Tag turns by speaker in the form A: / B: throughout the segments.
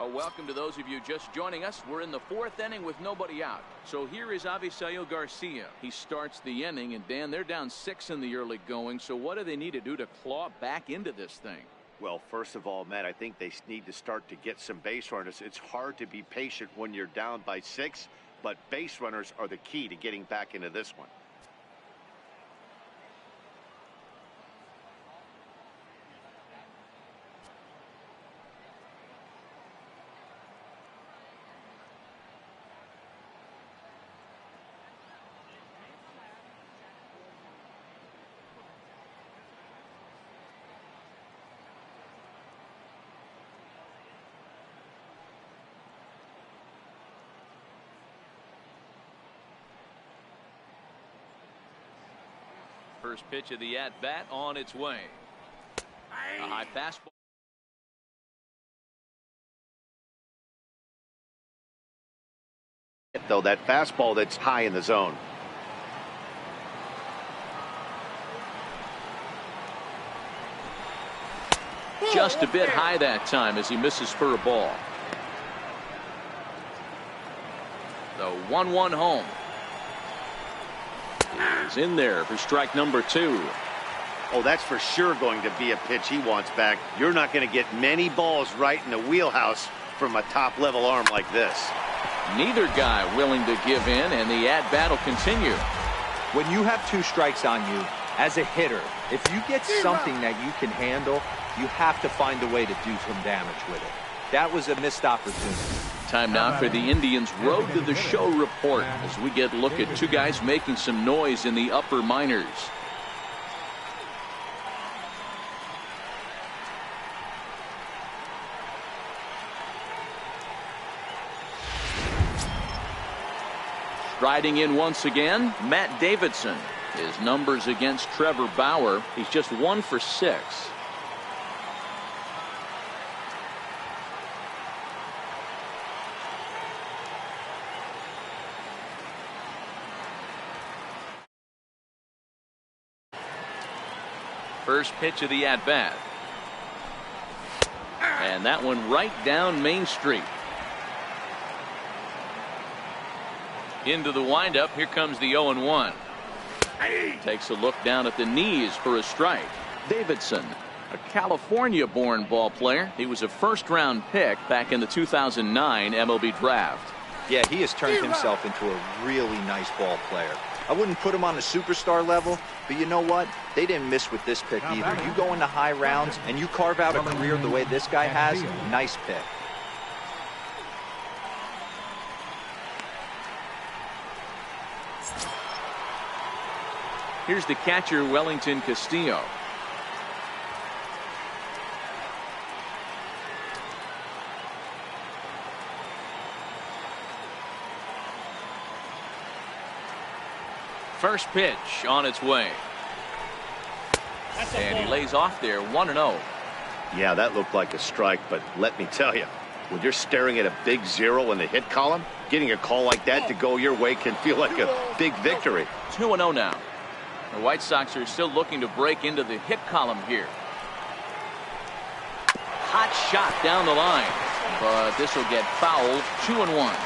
A: Welcome to those of you just joining us. We're in the fourth inning with nobody out. So here is Avisail Garcia. He starts the inning, and Dan, they're down 6 in the early going. So what do they need to do to claw back into this thing?
B: Well, first of all, Matt, I think they need to start to get some base runners. It's hard to be patient when you're down by 6, but base runners are the key to getting back into this one.
A: First pitch of the at-bat on its way. A high fastball.
B: Though that fastball that's high in the zone.
A: Just a bit high that time as he misses for a ball. The 1-1 home is in there for strike number 2.
B: Oh, that's for sure going to be a pitch he wants back. You're not going to get many balls right in the wheelhouse from a top-level arm like this.
A: Neither guy willing to give in, and the at-bat will continue.
C: When you have 2 strikes on you, as a hitter, if you get something that you can handle, you have to find a way to do some damage with it. That was a missed opportunity.
A: Time now for the Indians' Road to the Show report as we get a look at 2 guys making some noise in the upper minors. Striding in once again, Matt Davidson. His numbers against Trevor Bauer, he's just 1 for 6. First pitch of the at-bat. And that one right down Main Street. Into the windup. Here comes the 0-1. Takes a look down at the knees for a strike. Davidson, a California-born ball player. He was a first-round pick back in the 2009 MLB draft.
C: Yeah, he has turned himself into a really nice ball player. I wouldn't put him on a superstar level, but you know what? They didn't miss with this pick either. You go into high rounds and you carve out a career the way this guy has, nice pick.
A: Here's the catcher, Wellington Castillo. First pitch on its way. And he lays off there, 1-0.
B: Yeah, that looked like a strike, but let me tell you, when you're staring at a big 0 in the hit column, getting a call like that to go your way can feel like a big victory.
A: 2-0 now. The White Sox are still looking to break into the hit column here. Hot shot down the line, but this will get fouled. 2-1.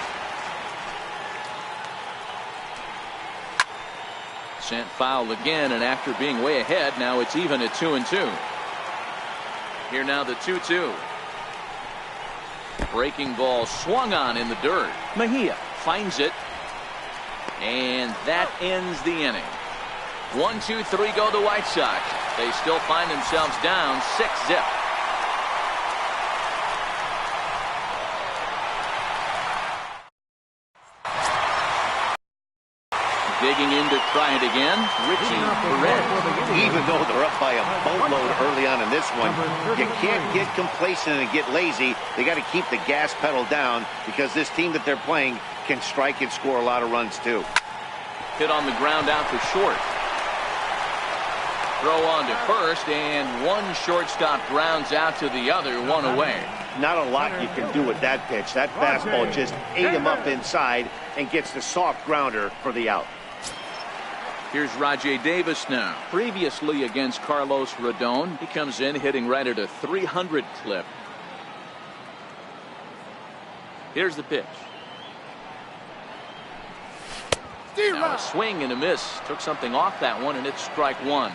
A: Sent foul again, and after being way ahead, now it's even at 2-2. Here now the 2-2. Breaking ball swung on in the dirt. Mejia finds it, and that ends the inning. 1-2-3 go the White Sox. They still find themselves down 6-0. Digging in to try it again, Richie Perez.
B: Even though they're up by a boatload early on in this one, you can't get complacent and get lazy. They got to keep the gas pedal down because this team that they're playing can strike and score a lot of runs too.
A: Hit on the ground out to short. Throw on to first, and one shortstop grounds out to the other, 1 away.
B: Not a lot you can do with that pitch. That fastball just ate him up inside and gets the soft grounder for the out.
A: Here's Rajai Davis now. Previously against Carlos Rodon, he comes in hitting right at a 300 clip. Here's the pitch. Now a swing and a miss. Took something off that one, and it's strike one.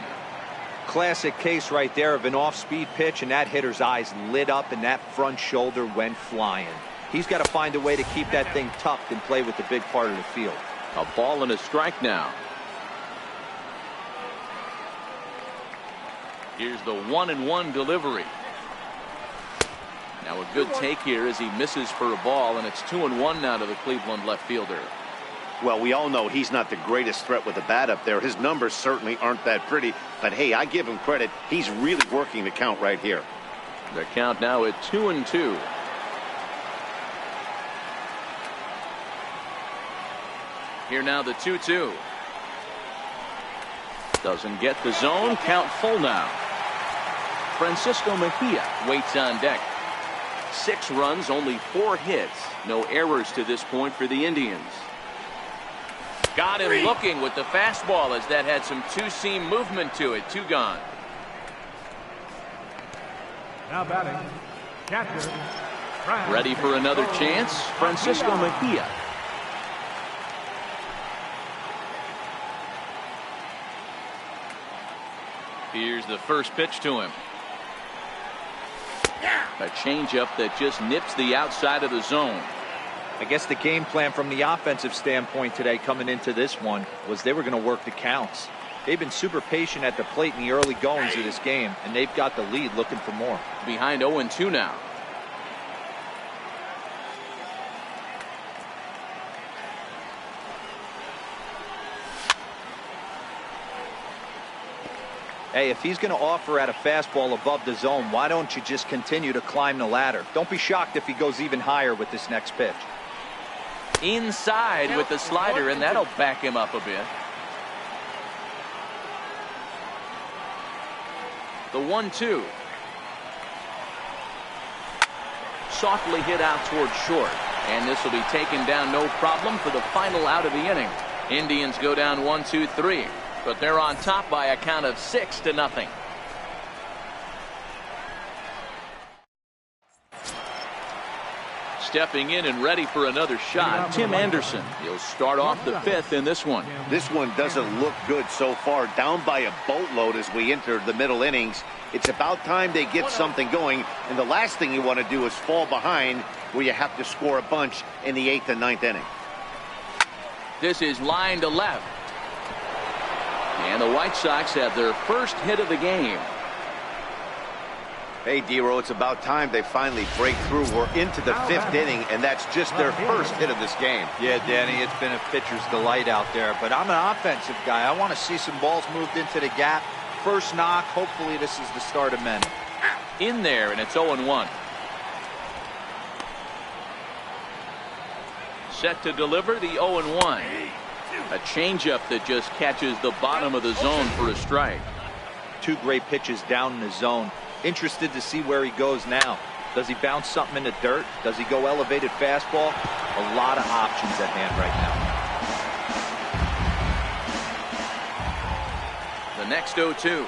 C: Classic case right there of an off-speed pitch, and that hitter's eyes lit up and that front shoulder went flying. He's got to find a way to keep that thing tucked and play with the big part of the field.
A: A ball and a strike now. Here's the 1-1 delivery. Now a good take here as he misses for a ball, and it's 2-1 now to the Cleveland left fielder.
B: Well, we all know he's not the greatest threat with the bat up there. His numbers certainly aren't that pretty. But, hey, I give him credit. He's really working the count right here.
A: The count now at 2-2. Here now the 2-2. Doesn't get the zone. Count full now. Francisco Mejia waits on deck. 6 runs, only 4 hits. No errors to this point for the Indians. Got him looking with the fastball as that had some two-seam movement to it. 2 gone.
D: Now batting, catcher.
A: Ready for another chance, Francisco Mejia. Here's the first pitch to him. A changeup that just nips the outside of the zone.
C: I guess the game plan from the offensive standpoint today coming into this one was they were going to work the counts. They've been super patient at the plate in the early goings of this game, and they've got the lead looking for more.
A: Behind 0-2 now.
C: Hey, if he's going to offer at a fastball above the zone, why don't you just continue to climb the ladder? Don't be shocked if he goes even higher with this next pitch.
A: Inside with the slider, and that'll back him up a bit. The 1-2. Softly hit out towards short, and this will be taken down no problem for the final out of the inning. Indians go down 1-2-3, but they're on top by a count of 6-0. Stepping in and ready for another shot, Tim Anderson. He'll start off the 5th in this one.
B: This one doesn't look good so far. Down by a boatload as we enter the middle innings. It's about time they get something going. And the last thing you want to do is fall behind where you have to score a bunch in the 8th and 9th inning.
A: This is line to left. And the White Sox have their first hit of the game.
B: Hey, D-Row, it's about time they finally break through. We're into the 5th inning, and that's just their first hit of this game.
C: Yeah, Danny, it's been a pitcher's delight out there, but I'm an offensive guy. I want to see some balls moved into the gap. First knock, hopefully this is the start of many.
A: In there, and it's 0-1. Set to deliver the 0-1. A changeup that just catches the bottom of the zone for a strike.
C: 2 great pitches down in the zone. Interested to see where he goes now. Does he bounce something in the dirt? Does he go elevated fastball? A lot of options at hand right
A: now. The next 0-2.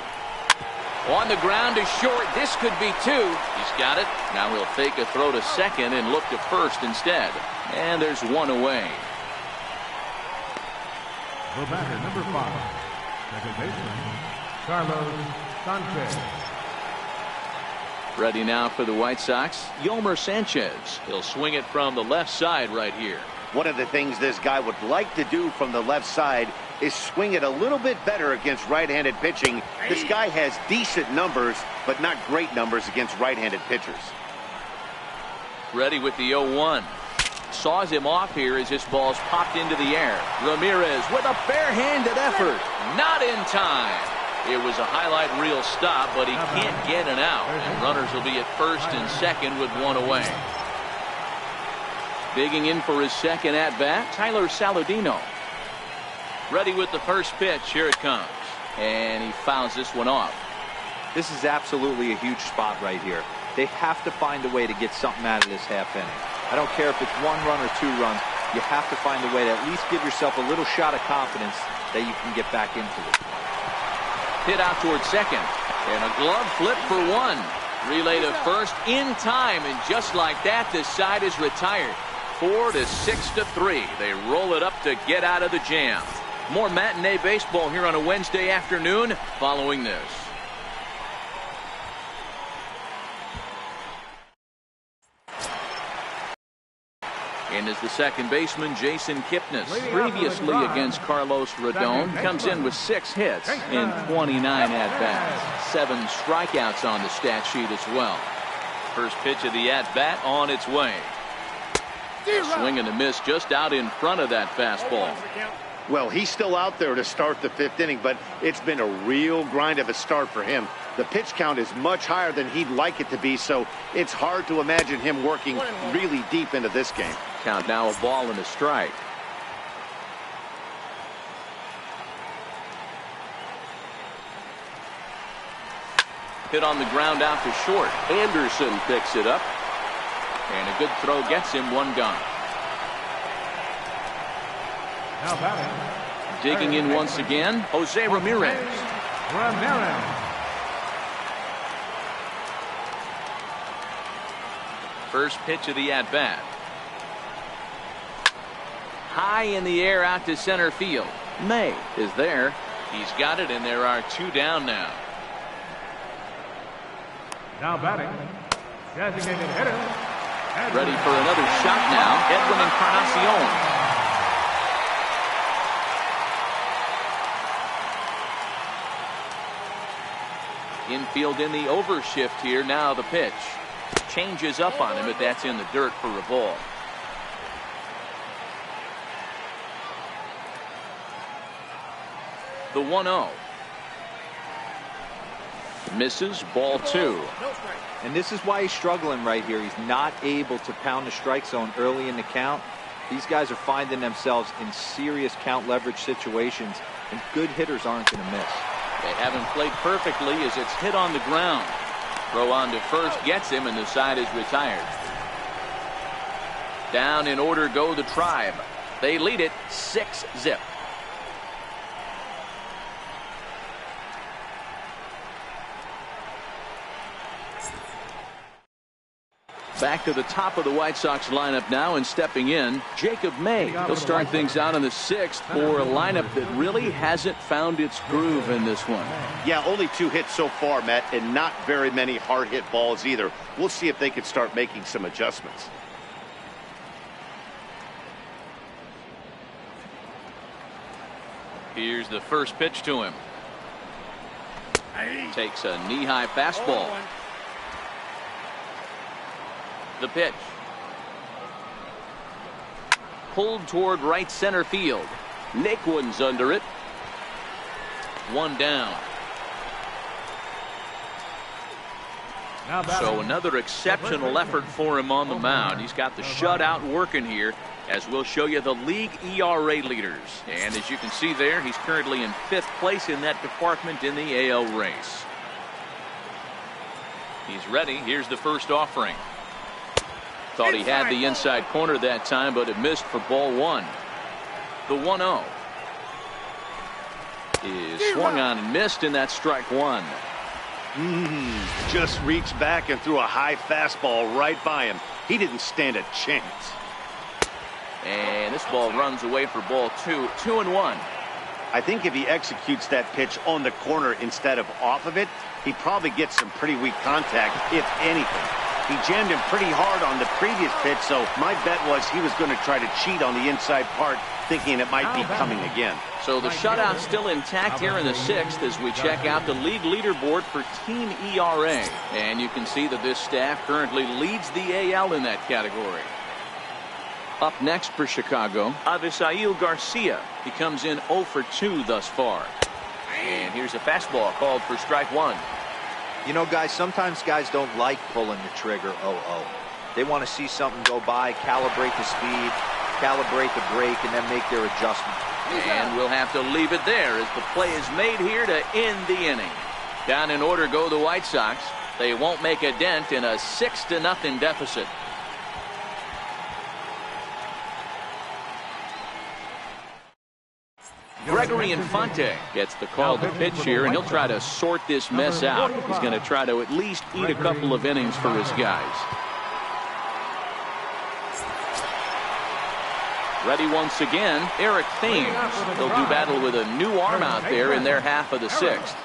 A: On the ground is short. This could be 2. He's got it. Now he'll fake a throw to second and look to first instead. And there's 1 away.
D: The batter, number 5, second baseman, Carlos Sanchez.
A: Ready now for the White Sox, Yolmer Sanchez. He'll swing it from the left side right here.
B: One of the things this guy would like to do from the left side is swing it a little bit better against right-handed pitching. This guy has decent numbers, but not great numbers against right-handed pitchers.
A: Ready with the 0-1. Saws him off here as this ball's popped into the air. Ramirez with a barehanded effort. Not in time. It was a highlight reel stop, but he can't get an out. And runners will be at first and second with 1 away. Digging in for his second at-bat, Tyler Saladino. Ready with the first pitch. Here it comes. And he fouls this one off.
C: This is absolutely a huge spot right here. They have to find a way to get something out of this half inning. I don't care if it's 1 run or 2 runs. You have to find a way to at least give yourself a little shot of confidence that you can get back into it.
A: Hit out towards second. And a glove flip for 1. Relay to first in time. And just like that, the side is retired. 4 to 6 to 3. They roll it up to get out of the jam. More matinee baseball here on a Wednesday afternoon following this. In is the second baseman, Jason Kipnis. Previously against Carlos Rodon, comes in with 6 hits in 29 at-bats. 7 strikeouts on the stat sheet as well. First pitch of the at-bat on its way. Swing and a miss just out in front of that fastball.
B: Well, he's still out there to start the 5th inning, but it's been a real grind of a start for him. The pitch count is much higher than he'd like it to be, so it's hard to imagine him working really deep into this game.
A: Count now a ball and a strike. Hit on the ground out to short. Anderson picks it up. And a good throw gets him 1 gone.
D: Now batting.
A: Digging in once again, Jose Ramirez. First pitch of the at-bat. High in the air out to center field. May is there. He's got it, and there are 2 down now.
D: Now batting. Designated hitter.
A: Ready for another shot now. Edwin Encarnacion. Infield in the overshift here. Now the pitch. Changes up on him, but that's in the dirt for a ball. The 1-0. Misses, ball 2.
C: And this is why he's struggling right here. He's not able to pound the strike zone early in the count. These guys are finding themselves in serious count leverage situations, and good hitters aren't going to miss.
A: They haven't played perfectly as it's hit on the ground. Throw on to first gets him, and the side is retired. Down in order go the Tribe. They lead it 6-0. Back to the top of the White Sox lineup now, and stepping in, Jacob May. He'll start things out in the 6th for a lineup that really hasn't found its groove in this one.
B: Yeah, only 2 hits so far, Matt, and not very many hard hit balls either. We'll see if they can start making some adjustments.
A: Here's the first pitch to him. Takes a knee-high fastball. The pitch. Pulled toward right center field. Naquin's under it. 1 down. So another exceptional effort for him on the mound. He's got the shutout working here, as we'll show you the league ERA leaders. And as you can see there, he's currently in 5th place in that department in the AL race. He's ready. Here's the first offering. Thought he had the inside corner that time, but it missed for ball 1. The 1-0 is swung on and missed, and that's strike 1.
B: Just reached back and threw a high fastball right by him. He didn't stand a chance.
A: And this ball runs away for ball 2. 2-1.
B: I think if he executes that pitch on the corner instead of off of it, he probably gets some pretty weak contact, if anything. He jammed him pretty hard on the previous pitch, so my bet was he was going to try to cheat on the inside part, thinking it might be coming again.
A: So the shutout still intact here in the 6th as we check out the league leaderboard for team ERA. And you can see that this staff currently leads the AL in that category. Up next for Chicago, Avisail Garcia. He comes in 0 for 2 thus far. And here's a fastball called for strike 1.
C: You know, guys, sometimes guys don't like pulling the trigger 0-0. They want to see something go by, calibrate the speed, calibrate the break, and then make their adjustment.
A: And we'll have to leave it there as the play is made here to end the inning. Down in order go the White Sox. They won't make a dent in a 6-0 deficit. Gregory Infante gets the call to pitch here, and he'll try to sort this mess out. He's going to try to at least eat a couple of innings for his guys. Ready once again, Eric Thames. They'll do battle with a new arm out there in their half of the sixth.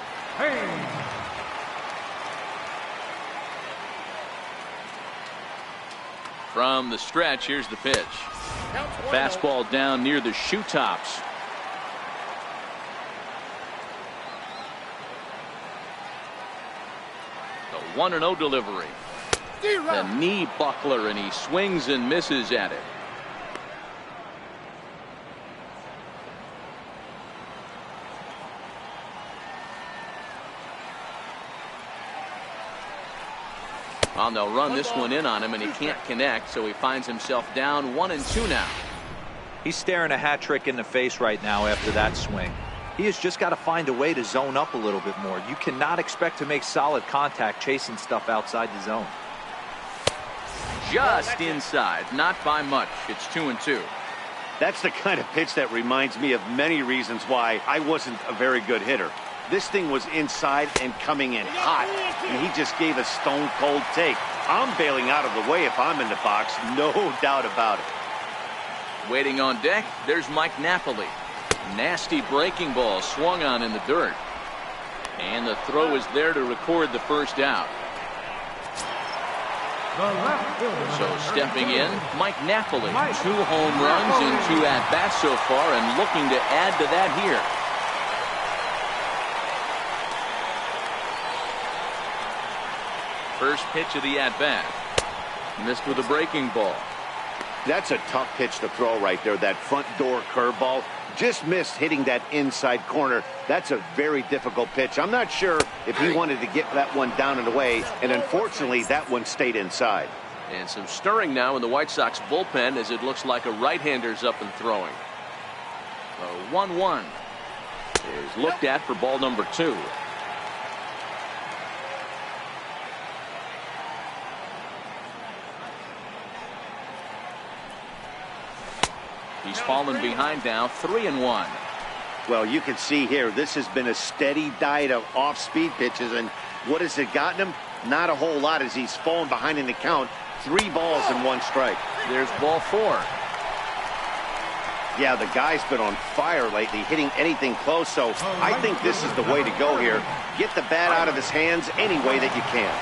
A: From the stretch, here's the pitch. A fastball down near the shoe tops. The 1-0 delivery. The knee buckler, and he swings and misses at it. Well, they'll run this one in on him, and he can't connect, so he finds himself down 1-2 now.
C: He's staring a hat trick in the face right now after that swing. He has just got to find a way to zone up a little bit more. You cannot expect to make solid contact chasing stuff outside the zone.
A: Just inside, not by much. It's 2-2.
B: That's the kind of pitch that reminds me of many reasons why I wasn't a very good hitter. This thing was inside and coming in hot, and he just gave a stone-cold take. I'm bailing out of the way if I'm in the box, no doubt about it.
A: Waiting on deck, there's Mike Napoli. Nasty breaking ball swung on in the dirt. And the throw is there to record the first out. So stepping in, Mike Napoli. 2 home runs in 2 at-bats so far, and looking to add to that here. First pitch of the at-bat. Missed with a breaking ball.
B: That's a tough pitch to throw right there. That front door curveball just missed hitting that inside corner. That's a very difficult pitch. I'm not sure if he wanted to get that one down and away, and unfortunately that one stayed inside.
A: And some stirring now in the White Sox bullpen as it looks like a right-hander's up and throwing. The 1-1 is looked at for ball number 2. He's fallen behind now, 3-1.
B: Well, you can see here, this has been a steady diet of off-speed pitches, and what has it gotten him? Not a whole lot as he's fallen behind in the count. 3 balls and 1 strike.
A: There's ball 4.
B: Yeah, the guy's been on fire lately, hitting anything close, so I think this is the way to go here. Get the bat out of his hands any way that you can.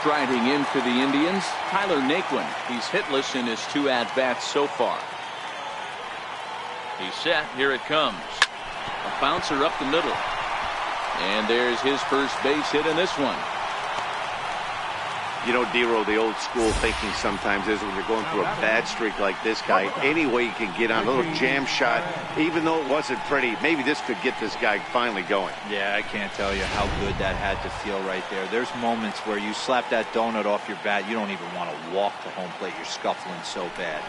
A: Striding in for the Indians, Tyler Naquin. He's hitless in his 2 at-bats so far. He's set. Here it comes. A bouncer up the middle. And there's his first base hit in this one.
B: You know, Dero, the old school thinking sometimes is when you're going through a bad streak like this guy, any way you can get on a little jam shot, even though it wasn't pretty, maybe this could get this guy finally going.
C: Yeah, I can't tell you how good that had to feel right there. There's moments where you slap that donut off your bat, you don't even want to walk to home plate. You're scuffling so bad.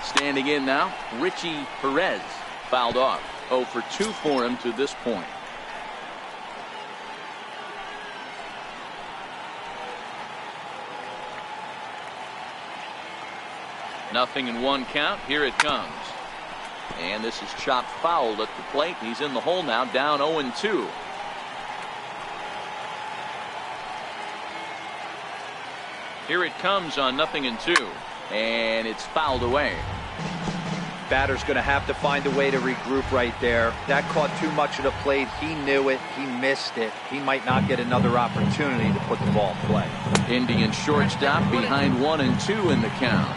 A: Standing in now, Richie Perez. Fouled off. 0 for 2 for him to this point. Nothing in 1 count. Here it comes. And this is chopped foul at the plate. He's in the hole now, down 0-2. Here it comes on 0-2. And it's fouled away.
C: Batter's going to have to find a way to regroup right there. That caught too much of the plate. He knew it. He missed it. He might not get another opportunity to put the ball in play.
A: Indian shortstop behind 1-2 in the count.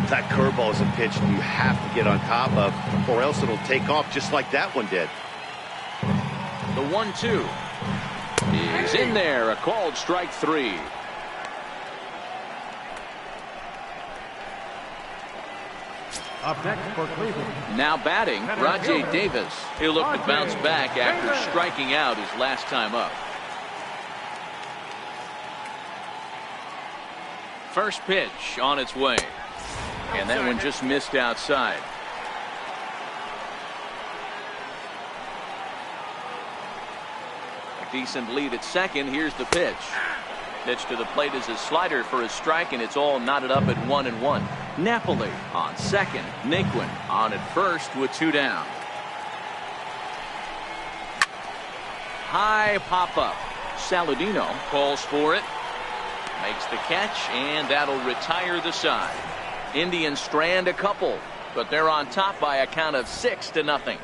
B: That curveball is a pitch you have to get on top of, or else it'll take off just like that one did.
A: The 1-2 is in there. A called strike 3.
D: Up next for Cleveland.
A: Now batting, Rajai Davis. He'll look to bounce back after striking out his last time up. First pitch on its way. And that one just missed outside. A decent lead at second. Here's the pitch. Pitch to the plate is a slider for a strike, and it's all knotted up at 1-1. Napoli on second. Naquin on at first with 2 down. High pop up. Saladino calls for it. Makes the catch, and that'll retire the side. Indians strand a couple. but they're on top by a count of 6-0.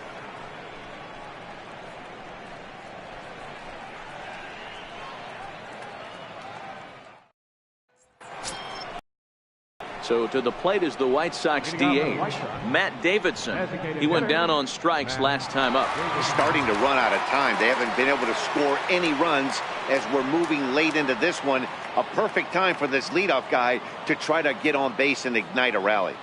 A: So to the plate is the White Sox DH, Matt Davidson. He went down on strikes last time up.
B: They're starting to run out of time. They haven't been able to score any runs as we're moving late into this one. A perfect time for this leadoff guy to try to get on base and ignite a rally.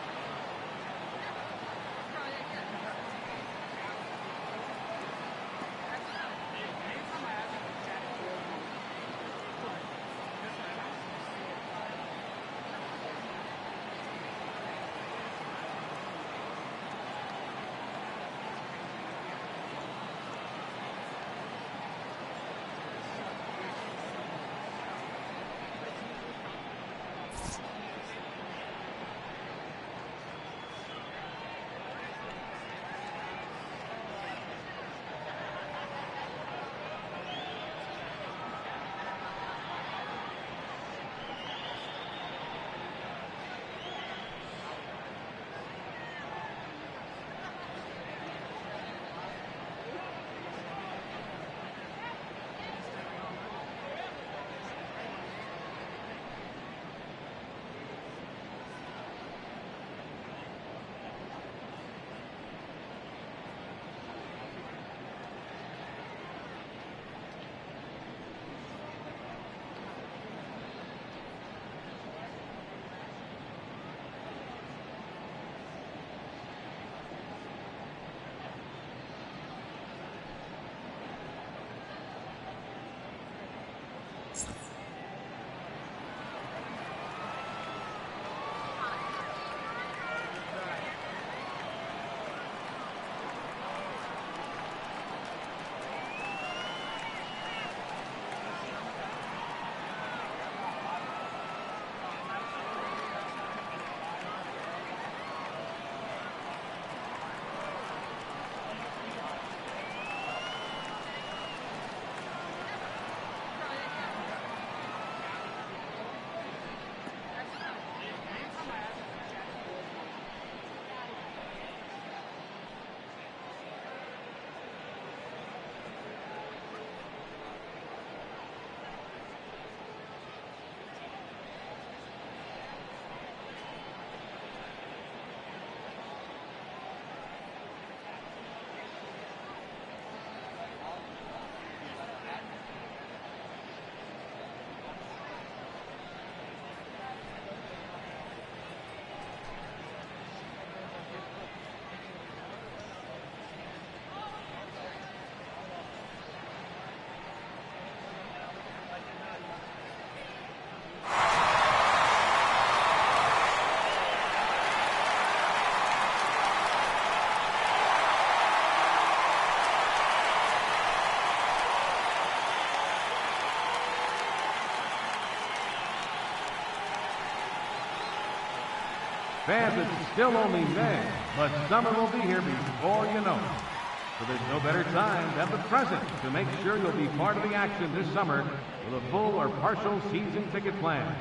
D: Fans, it's still only May, but summer will be here before you know it. So there's no better time than the present to make sure you'll be part of the action this summer with a full or partial season ticket plan.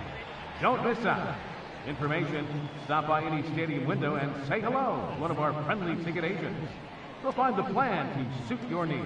D: Don't miss out. Information, stop by any stadium window and say hello to one of our friendly ticket agents. They'll find the plan to suit your needs.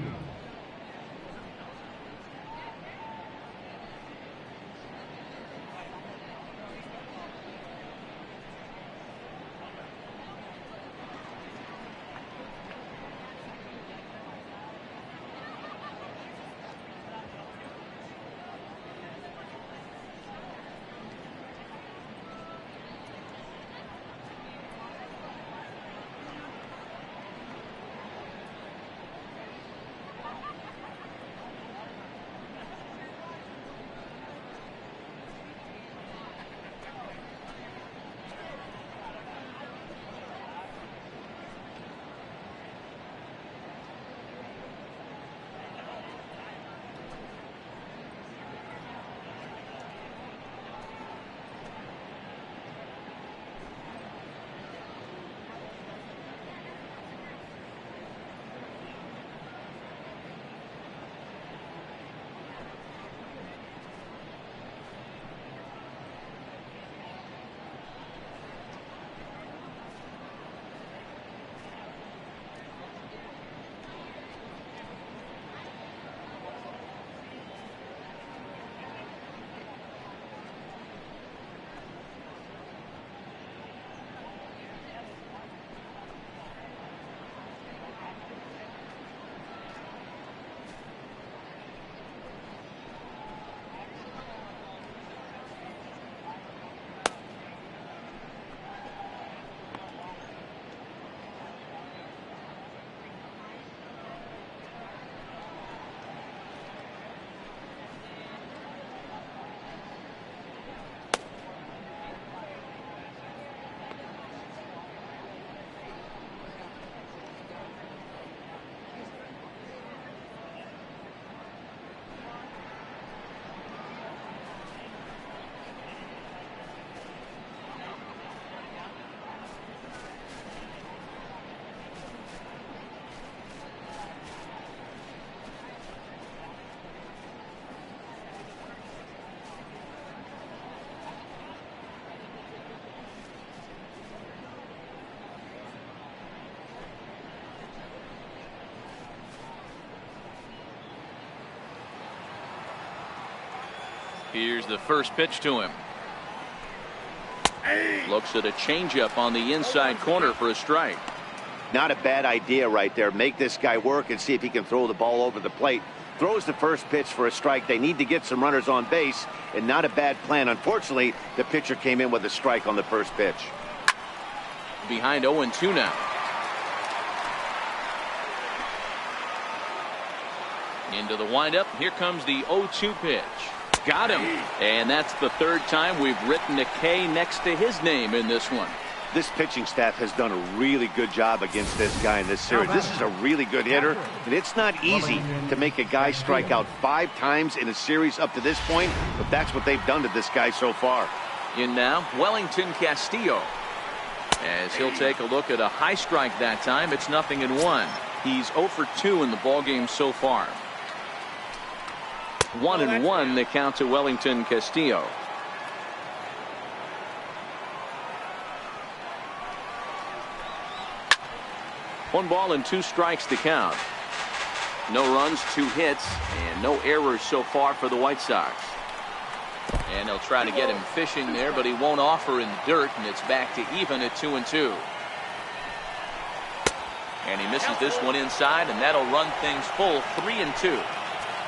A: Here's the first pitch to him. Looks at a changeup on the inside corner for a strike.
B: Not a bad idea right there. Make this guy work and see if he can throw the ball over the plate. Throws the first pitch for a strike. They need to get some runners on base, and not a bad plan. Unfortunately, the pitcher came in with a strike on the first pitch.
A: Behind 0-2 now. Into the windup. Here comes the 0-2 pitch. Got him. And that's the third time we've written a K next to his name in this one.
B: This pitching staff has done a really good job against this guy in this series. This is a really good hitter, and it's not easy to make a guy strike out 5 times in a series up to this point, but that's what they've done to this guy so far.
A: In now, Wellington Castillo. As he'll take a look at a high strike that time, it's 0-1. He's 0 for 2 in the ballgame so far. 1-1 the count to Wellington Castillo. One ball and 2 strikes to count. No runs, 2 hits, and no errors so far for the White Sox. And they'll try to get him fishing there, but he won't offer in the dirt, and it's back to even at 2-2. And he misses this one inside, and that'll run things full 3-2.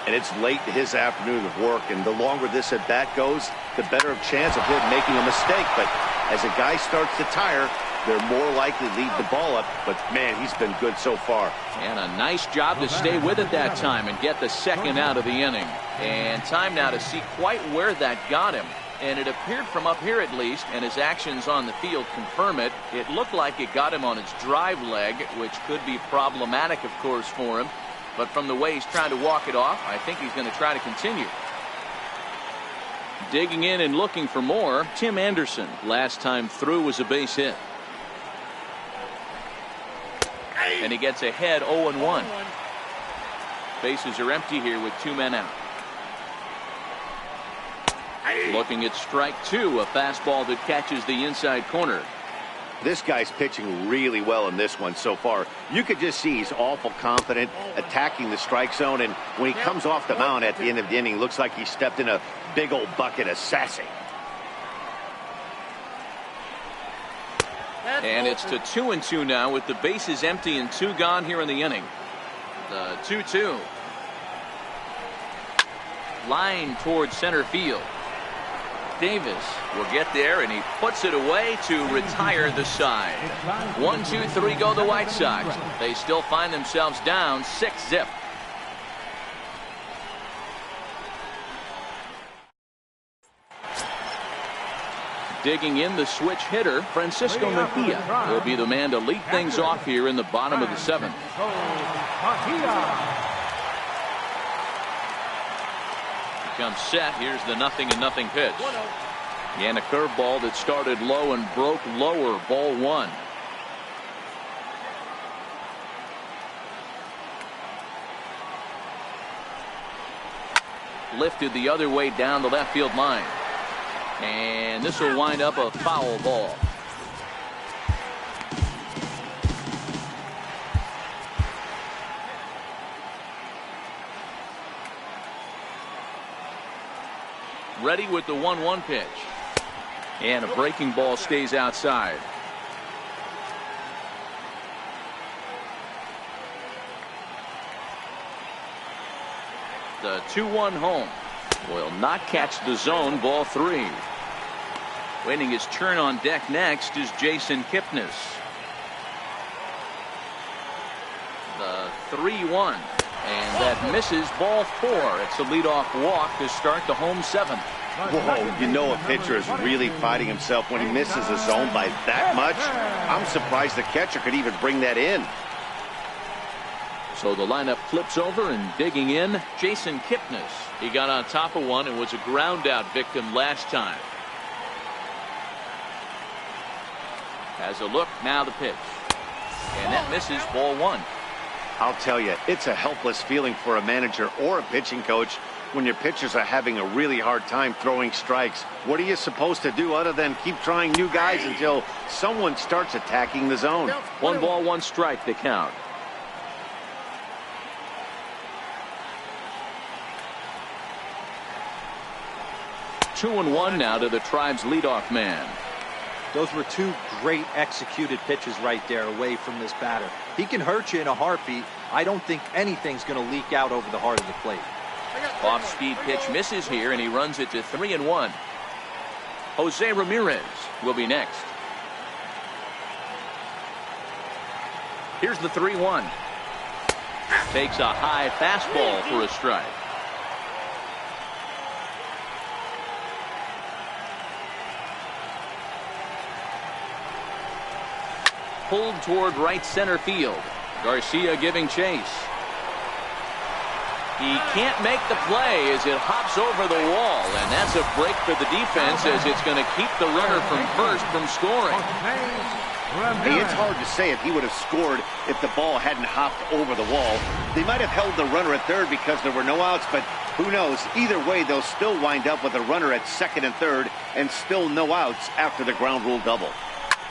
B: And it's late in his afternoon of work, and the longer this at bat goes, the better of chance of him making a mistake. But as a guy starts to tire, they're more likely to leave the ball up. But man, he's been good so far.
A: And a nice job to stay with it that time and get the second out of the inning. And time now to see quite where that got him. And it appeared from up here at least, and his actions on the field confirm it. It looked like it got him on his drive leg, which could be problematic, of course, for him. But from the way he's trying to walk it off, I think he's going to try to continue. Digging in and looking for more, Tim Anderson. Last time through was a base hit. And he gets ahead 0-1. Bases are empty here with 2 men out. Looking at strike 2, a fastball that catches the inside corner.
B: This guy's pitching really well in this one so far. You could just see he's awful confident attacking the strike zone, and when he comes off the mound at the end of the inning, looks like he stepped in a big old bucket of sassy.
A: And it's to 2-2 now with the bases empty and 2 gone here in the inning. The 2-2. Line towards center field. Davis will get there, and he puts it away to retire the side. 1-2-3 go the White Sox. They still find themselves down 6-0. Digging in the switch hitter, Francisco Mejia will be the man to lead things off here in the bottom of the 7th. Comes set. Here's the 0-0 pitch. And a curveball that started low and broke lower. Ball 1. Lifted the other way down the left field line. And this will wind up a foul ball. Ready with the 1-1 pitch. And a breaking ball stays outside. The 2-1 home will not catch the zone. Ball 3. Waiting his turn on deck next is Jason Kipnis. The 3-1. And that misses. Ball 4. It's a leadoff walk to start the home 7th.
B: Whoa, you know a pitcher is really fighting himself when he misses a zone by that much. I'm surprised the catcher could even bring that in.
A: So the lineup flips over, and digging in, Jason Kipnis. He got on top of one and was a ground out victim last time. Has a look, now the pitch. And that misses. Ball 1.
B: I'll tell you, it's a helpless feeling for a manager or a pitching coach when your pitchers are having a really hard time throwing strikes. What are you supposed to do other than keep trying new guys until someone starts attacking the zone?
A: 1 ball, 1 strike, the count. 2-1 now to the Tribe's leadoff man.
C: Those were two great executed pitches right there away from this batter. He can hurt you in a heartbeat. I don't think anything's going to leak out over the heart of the plate.
A: Off-speed pitch misses here, and he runs it to 3-1. Jose Ramirez will be next. Here's the 3-1. Takes a high fastball for a strike. Pulled toward right center field. Garcia giving chase. He can't make the play as it hops over the wall, and that's a break for the defense as it's going to keep the runner from first from scoring.
B: Hey, it's hard to say if he would have scored if the ball hadn't hopped over the wall. They might have held the runner at third because there were no outs, but who knows? Either way, they'll still wind up with a runner at second and third and still no outs after the ground rule double.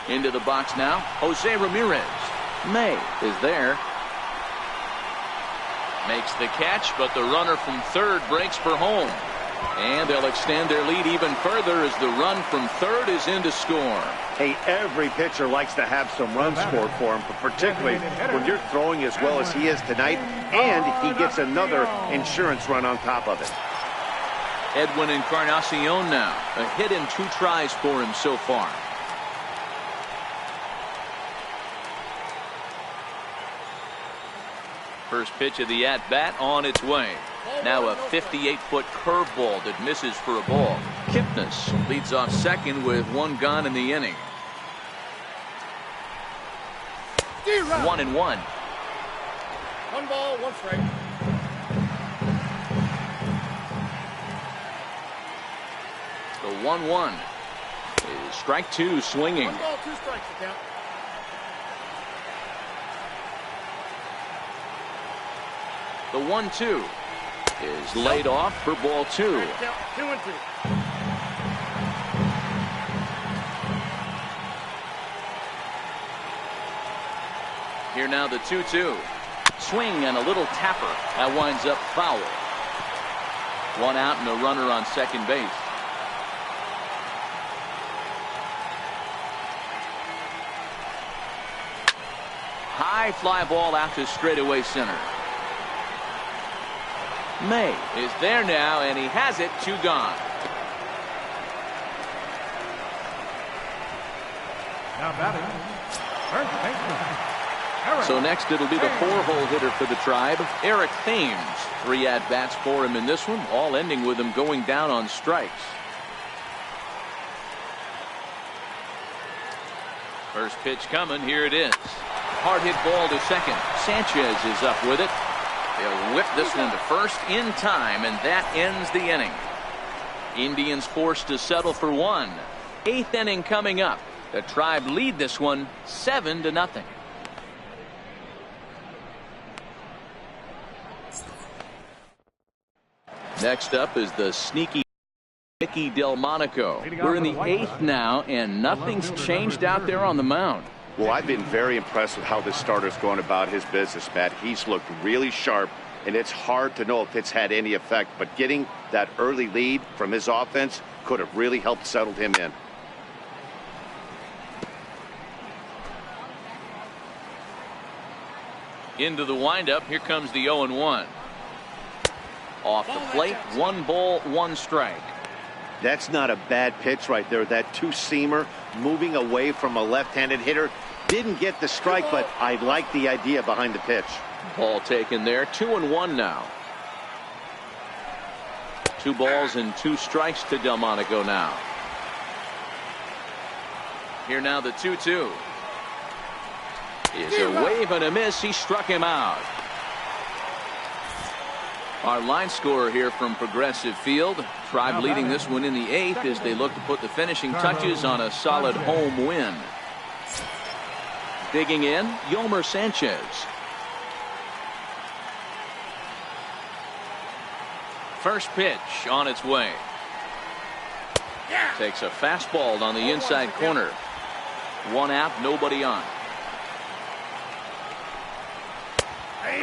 A: Into the box now, Jose Ramirez. May is there. Makes the catch, but the runner from third breaks for home. And they'll extend their lead even further as the run from third is in to score.
B: Hey, every pitcher likes to have some runs scored for him, but particularly when you're throwing as well as he is tonight, and he gets another insurance run on top of it.
A: Edwin Encarnacion now. A hit and 2 tries for him so far. First pitch of the at-bat on its way. Now a 58-foot curveball that misses for a ball. Kipnis leads off second with 1 gone in the inning. 1-1.
E: 1 ball, 1 strike.
A: The 1-1 is strike 2 swinging.
E: 1 ball, 2 strikes to count.
A: The 1-2 is laid off for ball 2.
E: 2-2.
A: Here now the 2-2. Swing and a little tapper. That winds up foul. 1 out and a runner on second base. High fly ball out to straightaway center. May is there now, and he has it. 2 gone.
D: Now batting, first baseman.
A: So next it'll be the 4-hole hitter for the Tribe, Eric Thames. 3 at-bats for him in this one, all ending with him going down on strikes. First pitch coming. Here it is. Hard hit ball to second. Sanchez is up with it. They'll whip this one to first in time, and that ends the inning. Indians forced to settle for 1. 8th inning coming up. The Tribe lead this one 7-0. Next up is the sneaky Mickey Delmonico. We're in the 8th now, and nothing's changed out there on the mound.
B: Well, I've been very impressed with how this starter's going about his business, Matt. He's looked really sharp, and it's hard to know if it's had any effect, but getting that early lead from his offense could have really helped settle him in.
A: Into the windup. Here comes the 0-1. Off the plate. 1 ball, 1 strike.
B: That's not a bad pitch right there. That 2-seamer moving away from a left-handed hitter. Didn't get the strike, but I like the idea behind the pitch.
A: Ball taken there. 2-1 now. 2 balls and 2 strikes to Delmonico now. Here now the 2-2. Is a wave and a miss. He struck him out. Our line scorer here from Progressive Field. Tribe leading this one in the 8th as they look to put the finishing touches on a solid home win. Digging in, Yomer Sanchez. First pitch on its way. Takes a fastball on the inside corner. 1 out, nobody on.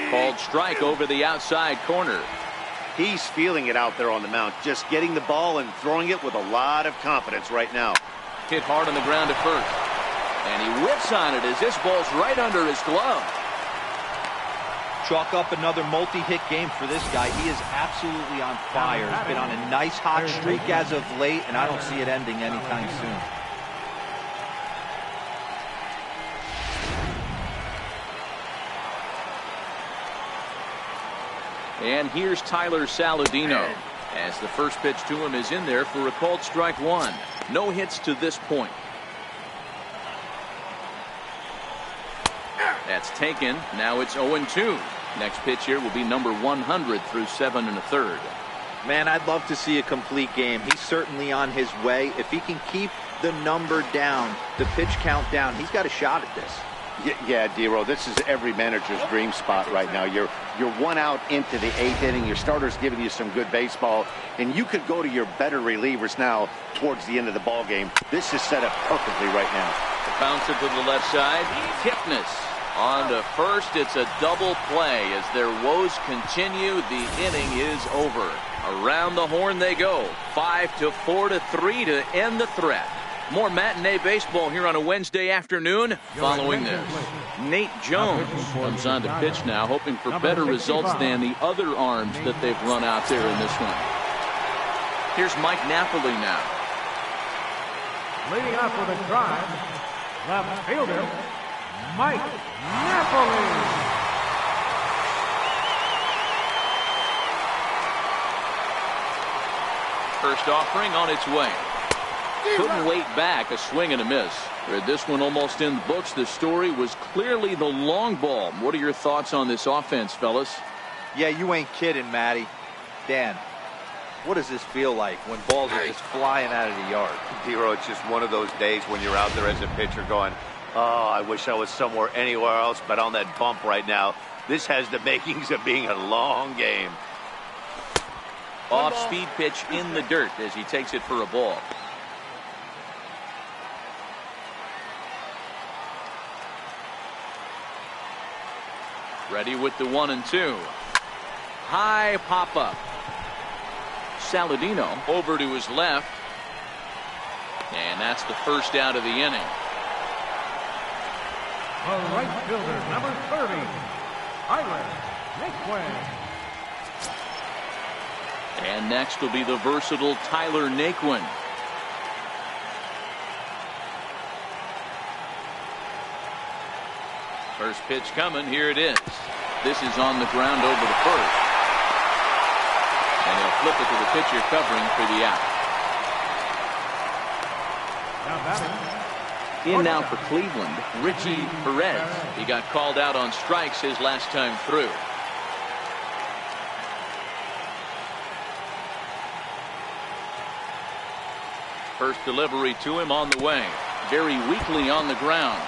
A: Called strike over the outside corner.
B: He's feeling it out there on the mound, just getting the ball and throwing it with a lot of confidence right now.
A: Hit hard on the ground at first. And he whips on it as this ball's right under his glove.
C: Chalk up another multi-hit game for this guy. He is absolutely on fire. He's been on a nice hot streak as of late, and I don't see it ending anytime soon.
A: And here's Tyler Saladino, as the first pitch to him is in there for a called strike one. No hits to this point. That's taken. Now it's 0-2. Next pitch here will be number 100 through 7 1/3.
C: Man, I'd love to see a complete game. He's certainly on his way. If he can keep the number down, the pitch count down, he's got a shot at this.
B: Yeah, D-Row, this is every manager's dream spot right now. You're 1 out into the 8th inning. Your starter's giving you some good baseball, and you could go to your better relievers now towards the end of the ball game. This is set up perfectly right now.
A: The bouncer to the left side. Kipnis on to first. It's a double play as their woes continue. The inning is over. Around the horn they go. 5-4-3 to end the threat. More matinee baseball here on a Wednesday afternoon. Following this, Nate Jones comes on to pitch now, hoping for better results than the other arms that they've run out there in this one. Here's Mike Napoli now.
D: Leading off with a drive, left fielder, Mike Napoli.
A: First offering on its way. Couldn't wait back. A swing and a miss. Read this one almost in the books. The story was clearly the long ball. What are your thoughts on this offense, fellas?
C: Yeah, you ain't kidding, Matty. Dan, what does this feel like when balls are just flying out of the yard?
B: D-Row, it's just one of those days when you're out there as a pitcher going, oh, I wish I was somewhere anywhere else but on that bump right now. This has the makings of being a long game.
A: Off-speed pitch in the dirt as he takes it for a ball. Ready with the 1-2. High pop-up. Saladino over to his left. And that's the first out of the inning.
D: The right fielder, number 30, Tyler Naquin.
A: And next will be the versatile Tyler Naquin. First pitch coming. Here it is. This is on the ground over the first. And they'll flip it to the pitcher covering for the out.
D: Now batting.
A: In now for Cleveland, Richie Perez. He got called out on strikes his last time through. First delivery to him on the way. Very weakly on the ground.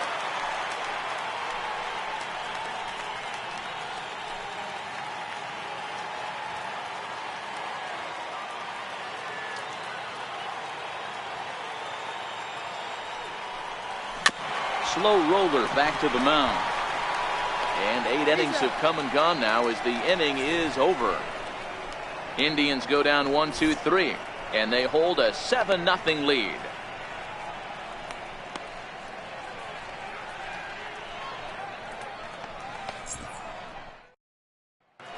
A: Slow roller back to the mound. And 8 innings have come and gone now as the inning is over. Indians go down 1-2-3. And they hold a 7-0 lead.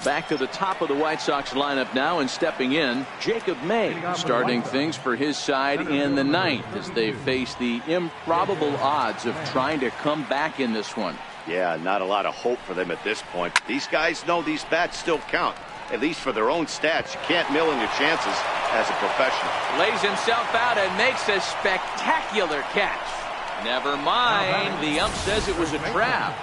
A: Back to the top of the White Sox lineup now, and stepping in, Jacob May, starting things for his side in the 9th as they face the improbable odds of trying to come back in this one.
B: Yeah, not a lot of hope for them at this point. These guys know these bats still count, at least for their own stats. You can't mill in your chances as a professional.
A: Lays himself out and makes a spectacular catch. Never mind, the ump says it was a trap.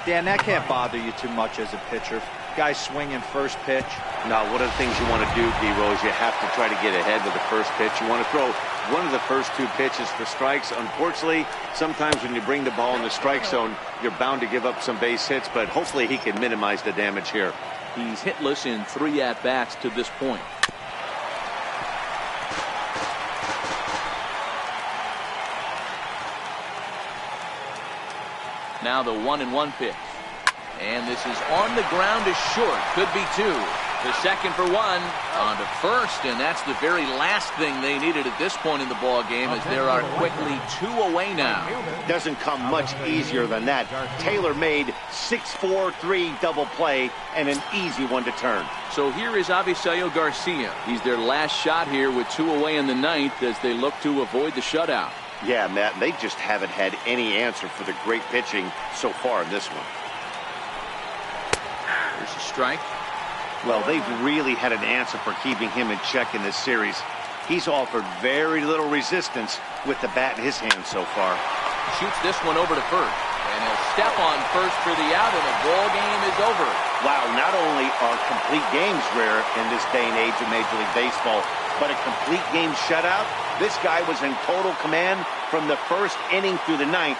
C: Dan, that can't bother you too much as a pitcher. Guy swinging first pitch.
B: Now, one of the things you want to do, D-Row, is you have to try to get ahead with the first pitch. You want to throw one of the first 2 pitches for strikes. Unfortunately, sometimes when you bring the ball in the strike zone, you're bound to give up some base hits, but hopefully he can minimize the damage here.
A: He's hitless in 3 at-bats to this point. Now the 1-1 pitch. And this is on the ground is short. Could be 2. The second for one on to first, and that's the very last thing they needed at this point in the ball game, as there are quickly 2 away now.
B: Doesn't come much easier than that. Taylor made 6-4-3 double play and an easy one to turn.
A: So here is Avisaíl Garcia. He's their last shot here with 2 away in the ninth as they look to avoid the shutout.
B: Yeah, Matt, they just haven't had any answer for the great pitching so far in this one.
A: There's a strike.
B: Well, they've really had an answer for keeping him in check in this series. He's offered very little resistance with the bat in his hand so far.
A: Shoots this one over to first, and he'll step on first for the out, and the ball game is over.
B: Wow, not only are complete games rare in this day and age of Major League Baseball, but a complete game shutout. This guy was in total command from the first inning through the ninth.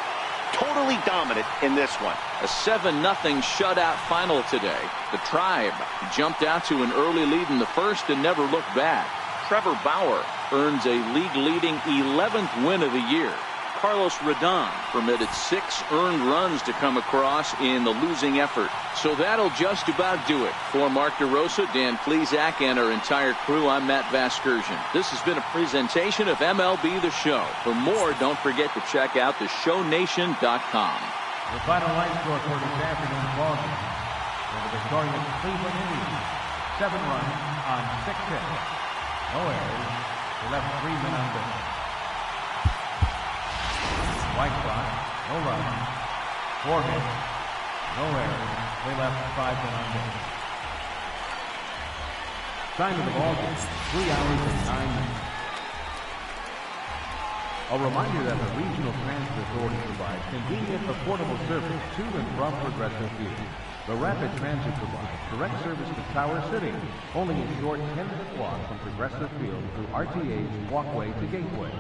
B: Totally dominant in this one.
A: A 7-0 shutout final today. The Tribe jumped out to an early lead in the first and never looked back. Trevor Bauer earns a league-leading 11th win of the year. Carlos Rodon permitted 6 earned runs to come across in the losing effort. So that'll just about do it. For Mark DeRosa, Dan Plesac, and our entire crew, I'm Matt Vasgersian. This has been a presentation of MLB The Show. For more, don't forget to check out theshownation.com.
D: The final line score for this afternoon's ball game over the victorious Cleveland Indians. 7 runs on 6 hits. No errors. They left 3 men on base. White Sox, no runs, 4 hits, no errors. They left 5 men on base. Time of the ball game, 3 hours and 9 minutes. A reminder that the Regional Transit Authority provides convenient, affordable service to and from Progressive Field. The Rapid Transit provides direct service to Tower City, only a short 10-minute walk from Progressive Field through RTA's walkway to Gateway.